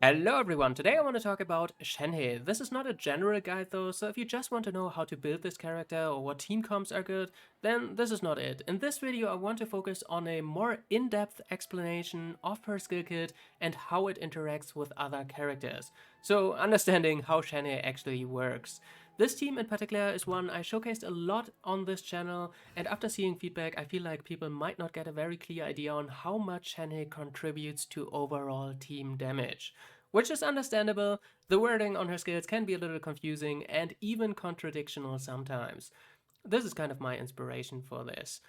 Hello everyone, today I want to talk about Shenhe. This is not a general guide though, so if you just want to know how to build this character or what team comps are good, then this is not it. In this video I want to focus on a more in-depth explanation of her skill kit and how it interacts with other characters. So understanding how Shenhe actually works. This team in particular is one I showcased a lot on this channel, and after seeing feedback I feel like people might not get a very clear idea on how much Shenhe contributes to overall team damage. Which is understandable, the wording on her skills can be a little confusing and even contradictional sometimes. This is kind of my inspiration for this.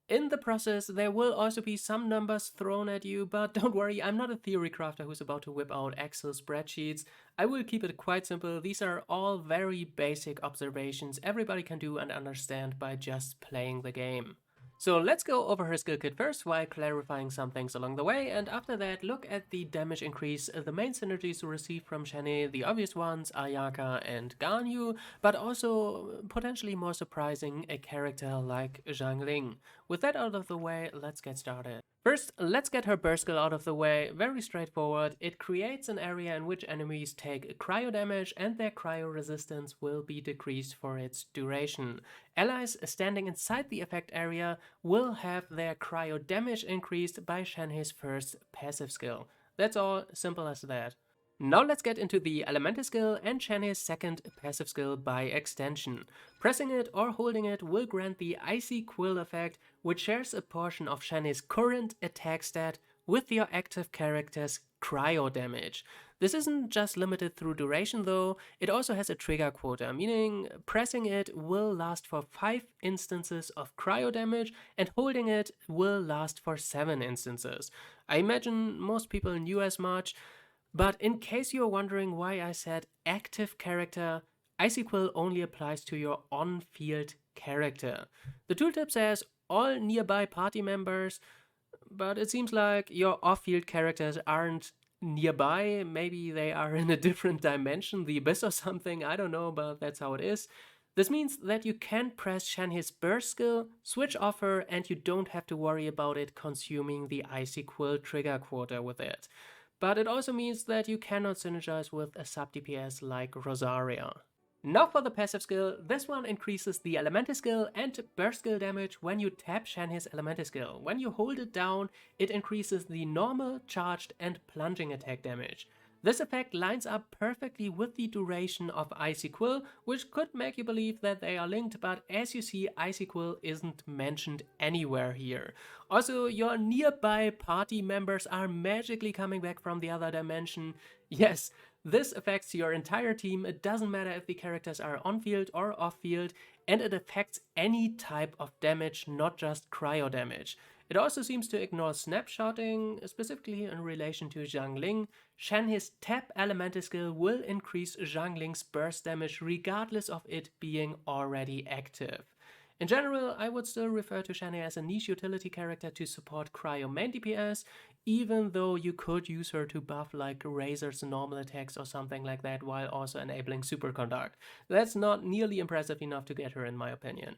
In the process, there will also be some numbers thrown at you, but don't worry, I'm not a theory crafter who's about to whip out Excel spreadsheets. I will keep it quite simple. These are all very basic observations everybody can do and understand by just playing the game. So let's go over her skill kit first while clarifying some things along the way, and after that look at the damage increase, the main synergies received from Shenhe, the obvious ones, Ayaka and Ganyu, but also potentially more surprising, a character like Xiangling. With that out of the way, let's get started. First, let's get her burst skill out of the way. Very straightforward. It creates an area in which enemies take cryo damage and their cryo resistance will be decreased for its duration. Allies standing inside the effect area will have their cryo damage increased by Shenhe's first passive skill. That's all, simple as that. Now let's get into the Elemental skill and Shenhe's second passive skill by extension. Pressing it or holding it will grant the Icy Quill effect, which shares a portion of Shenhe's current attack stat with your active character's cryo damage. This isn't just limited through duration though, it also has a trigger quota, meaning pressing it will last for 5 instances of cryo damage and holding it will last for 7 instances. I imagine most people knew as much. But in case you're wondering why I said active character, Icy Quill only applies to your on-field character. The tooltip says all nearby party members, but it seems like your off-field characters aren't nearby. Maybe they are in a different dimension, the abyss or something, I don't know, but that's how it is. This means that you can press Shenhe's burst skill, switch off her, and you don't have to worry about it consuming the Icy Quill trigger quota with it. But it also means that you cannot synergize with a sub DPS like Rosaria. Now for the passive skill, this one increases the Elemental skill and burst skill damage when you tap Shenhe's Elemental skill. When you hold it down, it increases the normal, charged and plunging attack damage. This effect lines up perfectly with the duration of Icy Quill, which could make you believe that they are linked, but as you see, Icy Quill isn't mentioned anywhere here. Also, your nearby party members are magically coming back from the other dimension. Yes, this affects your entire team. It doesn't matter if the characters are on-field or off-field, and it affects any type of damage, not just cryo damage. It also seems to ignore snapshotting, specifically in relation to Xiangling. Shenhe's tap elemental skill will increase Xiangling's burst damage regardless of it being already active. In general, I would still refer to Shenhe as a niche utility character to support cryo main DPS, even though you could use her to buff like Razor's normal attacks or something like that while also enabling superconduct. That's not nearly impressive enough to get her in my opinion.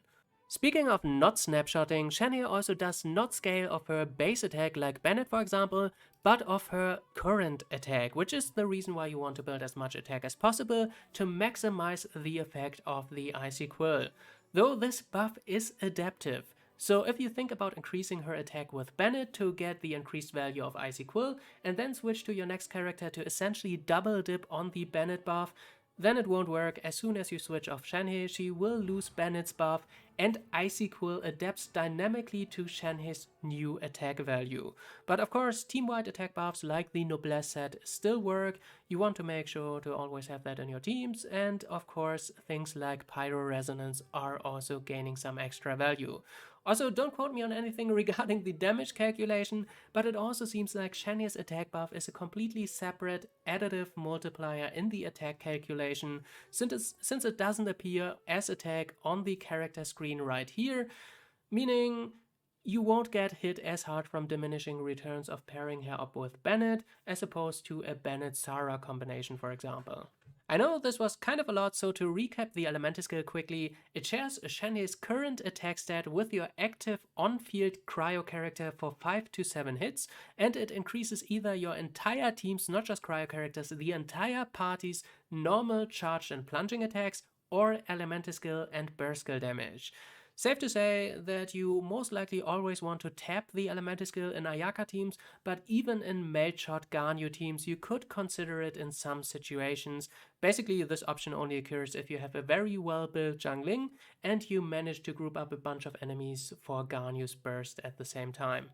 Speaking of not snapshotting, Shenhe also does not scale of her base attack like Bennett for example, but of her current attack, which is the reason why you want to build as much attack as possible to maximize the effect of the Icy Quill. Though this buff is adaptive. So if you think about increasing her attack with Bennett to get the increased value of Icy Quill and then switch to your next character to essentially double dip on the Bennett buff, then it won't work. As soon as you switch off Shenhe, she will lose Bennett's buff and Icy Quill adapts dynamically to Shenhe's new attack value. But of course, team-wide attack buffs like the Noblesse set still work. You want to make sure to always have that in your teams, and of course, things like Pyro Resonance are also gaining some extra value. Also, don't quote me on anything regarding the damage calculation, but it also seems like Shenhe's attack buff is a completely separate additive multiplier in the attack calculation, since it doesn't appear as attack on the character screen right here, meaning you won't get hit as hard from diminishing returns of pairing her up with Bennett as opposed to a Bennett-Sarah combination for example. I know this was kind of a lot, so to recap the elemental skill quickly, it shares Shenhe's current attack stat with your active on-field cryo character for 5 to 7 hits, and it increases either your entire team's, not just cryo characters, the entire party's normal charged and plunging attacks, or elemental skill and burst skill damage. Safe to say that you most likely always want to tap the elemental skill in Ayaka teams, but even in melt-shot Ganyu teams you could consider it in some situations. Basically, this option only occurs if you have a very well-built Xiangling and you manage to group up a bunch of enemies for Ganyu's burst at the same time.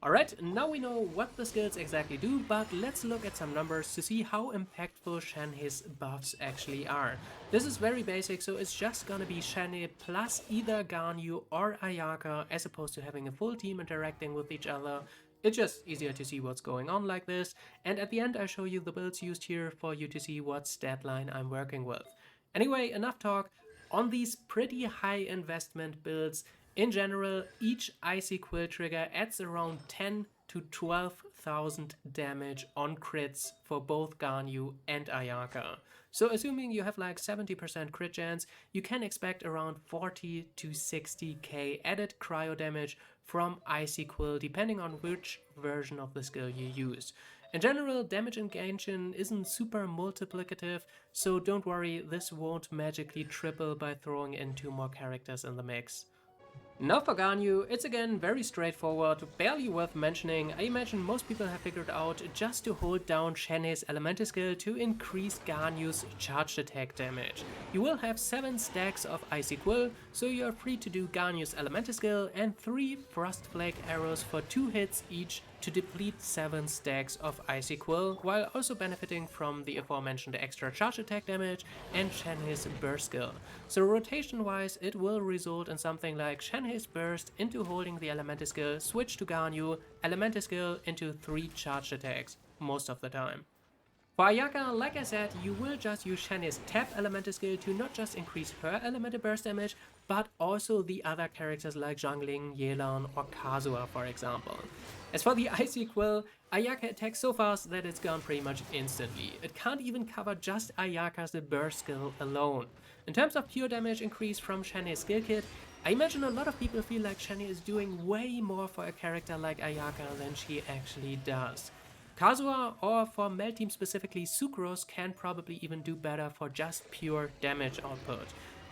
Alright, now we know what the skills exactly do, but let's look at some numbers to see how impactful Shenhe's buffs actually are. This is very basic, so it's just gonna be Shenhe plus either Ganyu or Ayaka as opposed to having a full team interacting with each other. It's just easier to see what's going on like this, and at the end I show you the builds used here for you to see what stat line I'm working with. Anyway, enough talk. On these pretty high investment builds, in general, each Icy Quill trigger adds around 10 to 12,000 damage on crits for both Ganyu and Ayaka. So assuming you have like 70% crit chance, you can expect around 40 to 60k added cryo damage from Icy Quill depending on which version of the skill you use. In general, damage in Genshin isn't super multiplicative, so don't worry, this won't magically triple by throwing in 2 more characters in the mix. Now for Ganyu, it's again very straightforward, barely worth mentioning. I imagine most people have figured out just to hold down Shenhe's elemental skill to increase Ganyu's charged attack damage. You will have 7 stacks of Icy Quill, so you are free to do Ganyu's elemental skill and 3 Frost Flake arrows for 2 hits each to deplete 7 stacks of Icy Quill, while also benefiting from the aforementioned extra charge attack damage and Shenhe's burst skill. So rotation wise it will result in something like Shenhe's burst into holding the elemental skill, switch to Ganyu, elemental skill into 3 charged attacks, most of the time. For Ayaka, like I said, you will just use Shenhe's tap elemental skill to not just increase her elemental burst damage, but also the other characters like Xiangling, Yelan or Kazuha for example. As for the Icy Quill, Ayaka attacks so fast that it's gone pretty much instantly. It can't even cover just Ayaka's burst skill alone. In terms of pure damage increase from Shenhe Skillkit, I imagine a lot of people feel like Shenhe is doing way more for a character like Ayaka than she actually does. Kazuha, or for Melt Team specifically Sucrose, can probably even do better for just pure damage output.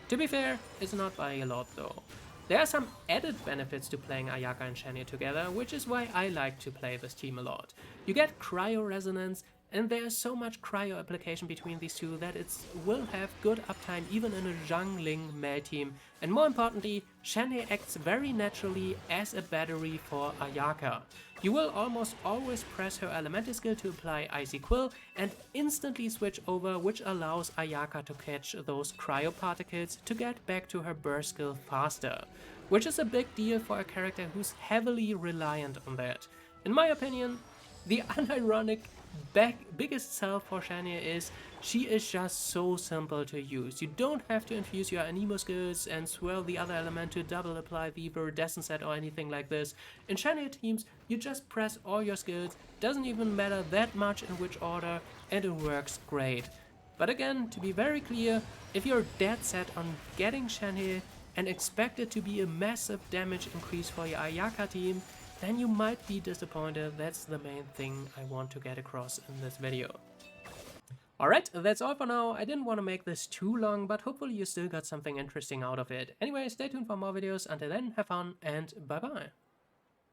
To be fair, it's not by a lot though. There are some added benefits to playing Ayaka and Shenhe together, which is why I like to play this team a lot. You get cryo resonance, and there is so much cryo application between these two that it will have good uptime even in a Xiangling Melt team, and more importantly, Shenhe acts very naturally as a battery for Ayaka. You will almost always press her elemental skill to apply Icy Quill and instantly switch over, which allows Ayaka to catch those cryo particles to get back to her burst skill faster, which is a big deal for a character who's heavily reliant on that. In my opinion, the unironic biggest sell for Shenhe is she is just so simple to use. You don't have to infuse your anemo skills and swirl the other element to double apply the iridescent set or anything like this. In Shenhe teams, you just press all your skills, doesn't even matter that much in which order, and it works great. But again, to be very clear, if you're dead set on getting Shenhe and expect it to be a massive damage increase for your Ayaka team, then you might be disappointed. That's the main thing I want to get across in this video. Alright, that's all for now. I didn't want to make this too long, but hopefully you still got something interesting out of it. Anyway, stay tuned for more videos. Until then, have fun and bye bye.